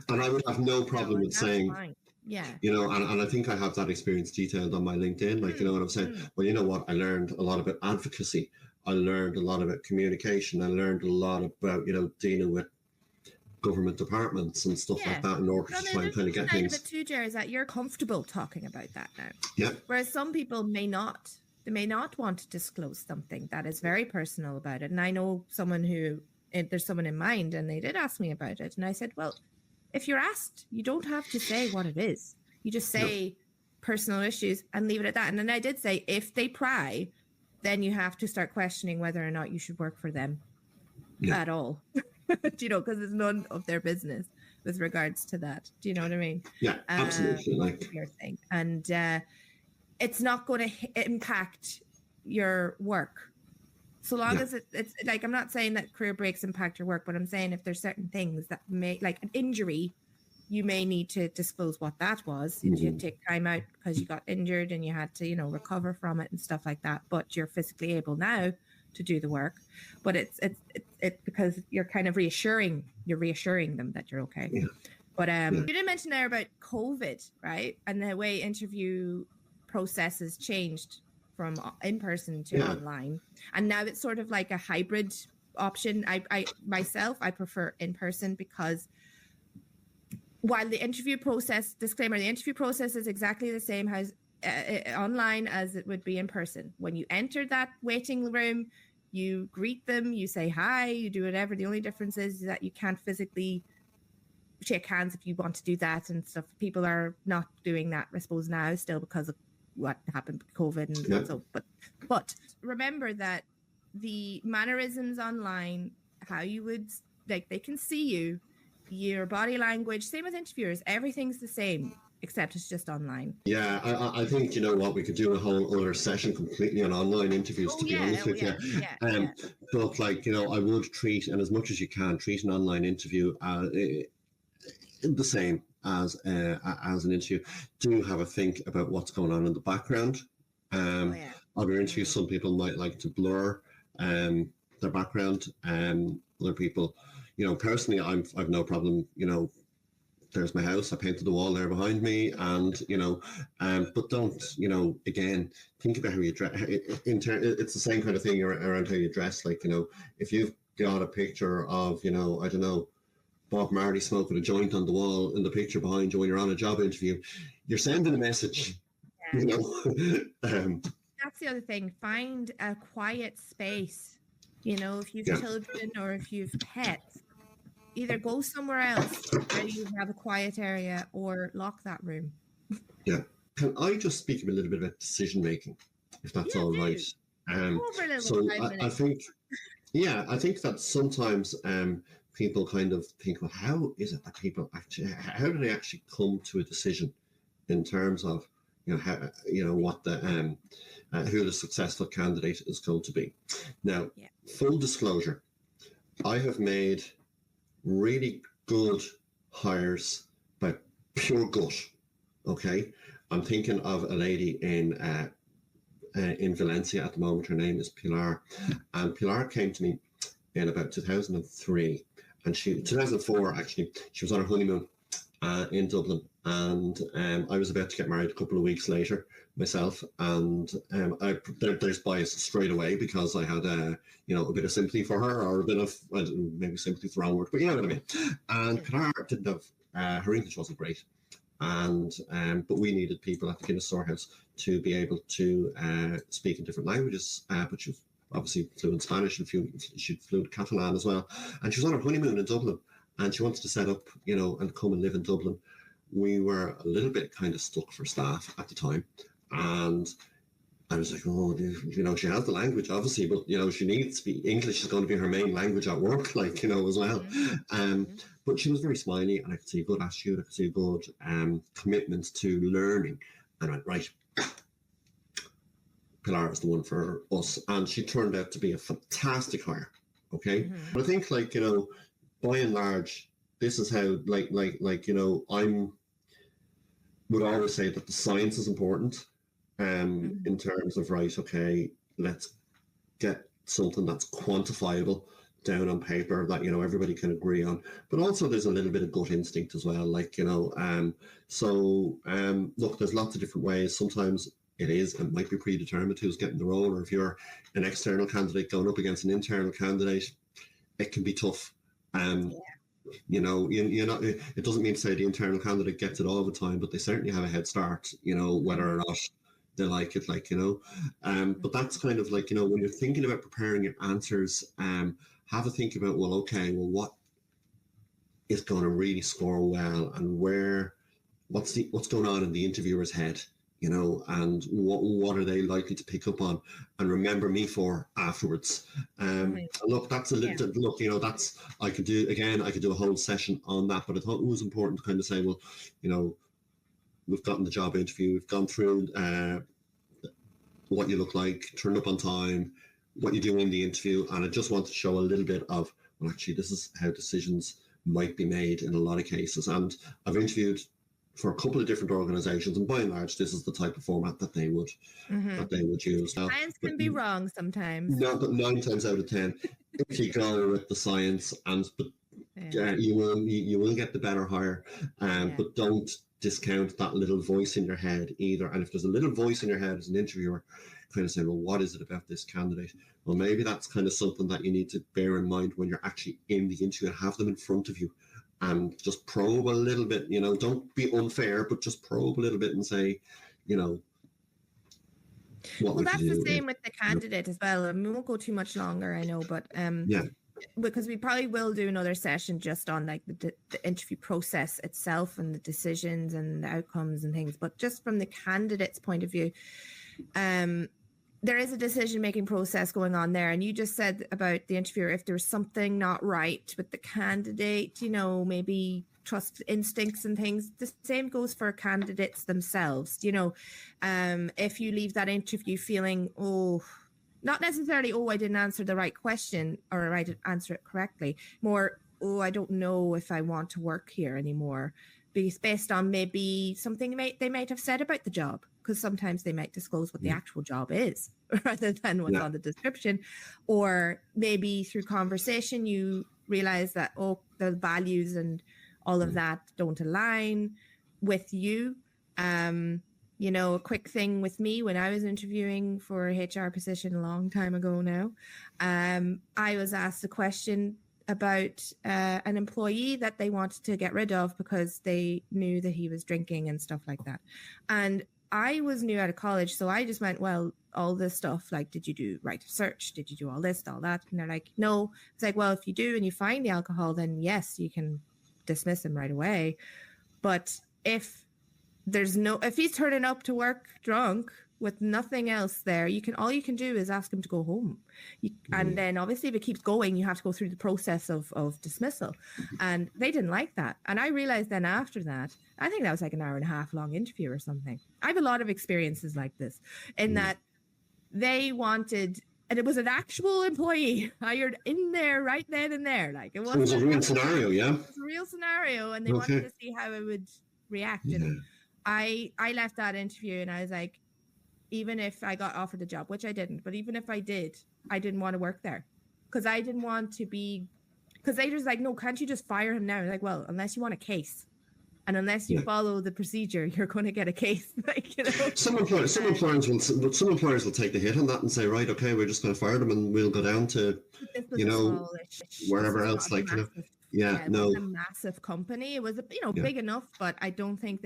And I would have no problem with saying, fine. Yeah. And I think I have that experience detailed on my LinkedIn. And I'm saying, well, you know what? I learned a lot about advocacy. I learned a lot about communication. I learned a lot about, dealing with government departments and stuff like that in order to try and kind of get things. But too, Ger, is that you're comfortable talking about that now. Yeah. Whereas some people may not. They may not want to disclose something that is very personal about it. And I know there's someone in mind, and they did ask me about it. And I said, well, if you're asked, you don't have to say what it is. You just say personal issues and leave it at that. And then I did say, if they pry, then you have to start questioning whether or not you should work for them at all. Because it's none of their business with regards to that. Do you know what I mean? Yeah, absolutely. Your thing. And it's not going to impact your work. So long as it's I'm not saying that career breaks impact your work, but I'm saying if there's certain things that may, like an injury, you may need to disclose what that was. If you take time out because you got injured and you had to, recover from it and stuff like that, but you're physically able now to do the work. But it's because you're kind of reassuring them that you're okay. Yeah. But you did mention there about COVID, right? And the way interview processes changed from in-person to online, and now it's sort of like a hybrid option. I myself prefer in-person, because while the interview process is exactly the same as online as it would be in person. When you enter that waiting room, you greet them, you say hi, you do whatever. The only difference is that you can't physically shake hands if you want to do that and stuff. People are not doing that, I suppose, now still, because of what happened with COVID and so. But remember that the mannerisms online, how you would like they can see you, your body language, same with interviewers, everything's the same, except it's just online. Yeah, I think, you know what, we could do a whole other session completely on online interviews, to be honest with you. But like, you know, I would treat, and as much as you can, treat an online interview the same as an interview. Do have a think about what's going on in the background. Other interviews, some people might like to blur their background. Other people, you know, personally, I've no problem, you know, there's my house, I painted the wall there behind me, and, you know, but don't, you know, again, think about how you dress. It's the same kind of thing around how you dress. Like, you know, if you've got a picture of, you know, I don't know, Bob Marley smoking a joint on the wall in the picture behind you when you're on a job interview, you're sending a message, you know. That's the other thing. Find a quiet space. You know, if you've children or if you've pets, either go somewhere else where you have a quiet area or lock that room. Yeah. Can I just speak a little bit about decision making, if that's all right? So I think, I think that sometimes people kind of think, well, how is it that people actually, how do they actually come to a decision in terms of, you know, how, you know, what the who the successful candidate is going to be. Now, full disclosure, I have made really good hires by pure gut. Okay, I'm thinking of a lady in Valencia at the moment. Her name is Pilar, and Pilar came to me in about 2003, and 2004 actually. She was on her honeymoon in Dublin, and I was about to get married a couple of weeks later myself, and there's bias straight away because I had a bit of sympathy for her, or a bit of, maybe sympathy is the wrong word, but you know what I mean. And Pilar didn't have, her English wasn't great, and but we needed people at the Guinness Storehouse to be able to speak in different languages, but she was obviously fluent Spanish and she fluent Catalan as well, and she was on her honeymoon in Dublin, and she wanted to set up, you know, and come and live in Dublin. We were a little bit kind of stuck for staff at the time, and I was like, oh, you know, she has the language obviously, but you know, she needs to be, English is going to be her main language at work, like, you know, as well. But she was very smiley, and I could see a good attitude, I could see a good commitment to learning, and I went, right, Pilar is the one for us, and she turned out to be a fantastic hire. Okay, but I think, like, you know, by and large, this is how, like, you know, would always say that the science is important, in terms of, right, okay, let's get something that's quantifiable down on paper that, you know, everybody can agree on. But also there's a little bit of gut instinct as well, like, you know, look, there's lots of different ways. Sometimes it might be predetermined who's getting the role, or if you're an external candidate going up against an internal candidate, it can be tough. You know, you're not, it doesn't mean to say the internal candidate gets it all the time, but they certainly have a head start, you know, whether or not they like it, like, you know. But that's kind of like, you know, when you're thinking about preparing your answers, have a think about, well, okay, well, what is going to really score well, and what's going on in the interviewer's head, you know, and what are they likely to pick up on and remember me for afterwards. Look, that's a little, look, you know, that's, I could do a whole session on that, but I thought it was important to kind of say, well, you know, we've gotten the job interview, we've gone through what you look like, turned up on time, what you do in the interview, and I just want to show a little bit of, well, actually, this is how decisions might be made in a lot of cases. And I've interviewed for a couple of different organizations, and by and large, this is the type of format that they would use. Now, science can be wrong sometimes. No, but 9 times out of 10, if you go with the science, you will get the better hire, but don't discount that little voice in your head either. And if there's a little voice in your head as an interviewer, kind of saying, well, what is it about this candidate? Well, maybe that's kind of something that you need to bear in mind when you're actually in the interview, and have them in front of you and just probe a little bit, you know, don't be unfair, but just probe a little bit and say, you know, what would you do? Well, that's the same with the candidate as well. I mean, we won't go too much longer, I know, but because we probably will do another session just on like the interview process itself and the decisions and the outcomes and things. But just from the candidate's point of view, there is a decision-making process going on there. And you just said about the interviewer, if there's something not right with the candidate, you know, maybe trust instincts and things. The same goes for candidates themselves. You know, if you leave that interview feeling, not necessarily, I didn't answer the right question or I didn't answer it correctly. More, I don't know if I want to work here anymore. Based on maybe something they might have said about the job, because sometimes they might disclose what the actual job is rather than what's on the description. Or maybe through conversation, you realize that, the values and all of that don't align with you. You know, a quick thing with me when I was interviewing for a HR position a long time ago now, I was asked a question about an employee that they wanted to get rid of because they knew that he was drinking and stuff like that. And I was new out of college, so I just went, well, all this stuff, like, did you write a search? Did you do all this, all that? And they're like, no. It's like, well, if you do and you find the alcohol, then yes, you can dismiss him right away. But if he's turning up to work drunk with nothing else there, all you can do is ask him to go home. And then obviously if it keeps going, you have to go through the process of dismissal. And they didn't like that. And I realized then after that, I think that was like an hour and a half long interview or something. I have a lot of experiences like this in that they wanted, and it was an actual employee hired in there right then and there. Like it was a real scenario, yeah. It was a real scenario, and they wanted to see how I would react. Yeah. And I left that interview and I was like, even if I got offered the job, which I didn't, but even if I did, I didn't want to work there because I didn't want to be, because they just like, no, can't you just fire him now? I'm like, well, unless you want a case and unless you follow the procedure, you're going to get a case. Like, you know, some employers will take the hit on that and say, right, okay, we're just going to fire them and we'll go down to, you know, wherever else, like, you know, it was a massive company. It was, big enough, but I don't think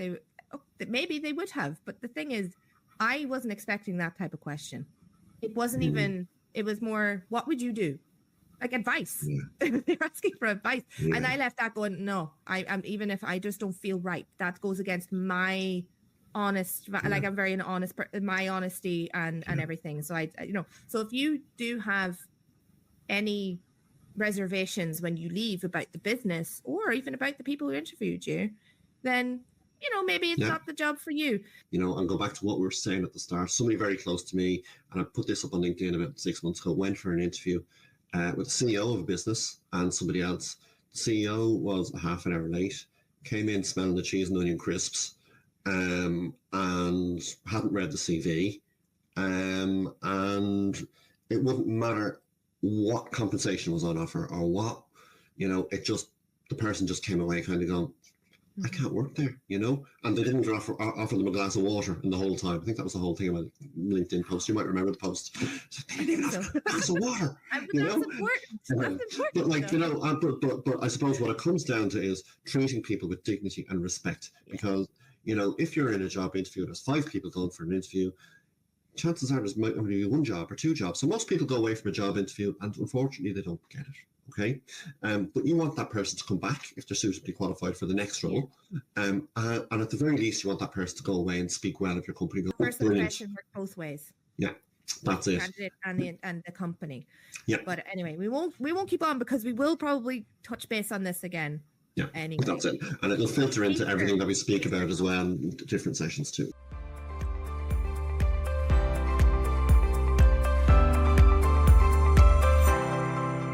maybe they would have. But the thing is, I wasn't expecting that type of question. It wasn't even, it was more, what would you do? Like advice. Yeah. They're asking for advice. Yeah. And I left that going, no, I'm even if I just don't feel right, that goes against my honest, like I'm very honest, my honesty and everything. So so if you do have any reservations when you leave about the business or even about the people who interviewed you, then maybe it's not the job for you. And go back to what we were saying at the start. Somebody very close to me, and I put this up on LinkedIn about 6 months ago, went for an interview with the CEO of a business and somebody else. The CEO was a half an hour late, came in smelling the cheese and onion crisps, and hadn't read the CV. And it wouldn't matter what compensation was on offer or what, the person just came away kind of going, I can't work there, and they didn't offer them a glass of water in the whole time. I think that was the whole thing about LinkedIn post. You might remember the post. They didn't even offer a glass of water. That's important. But I suppose what it comes down to is treating people with dignity and respect. Because if you're in a job interview, there's 5 people going for an interview. Chances are there's might only be 1 job or 2 jobs. So most people go away from a job interview, and unfortunately, they don't get it. Okay, but you want that person to come back if they're suitably qualified for the next role, and at the very least, you want that person to go away and speak well of your company. First impression works both ways. Yeah, that's it. Candidate and the company. Yeah. But anyway, we won't keep on because we will probably touch base on this again. Yeah. Anyway, that's it, and it'll filter into everything that we speak about as well in different sessions too.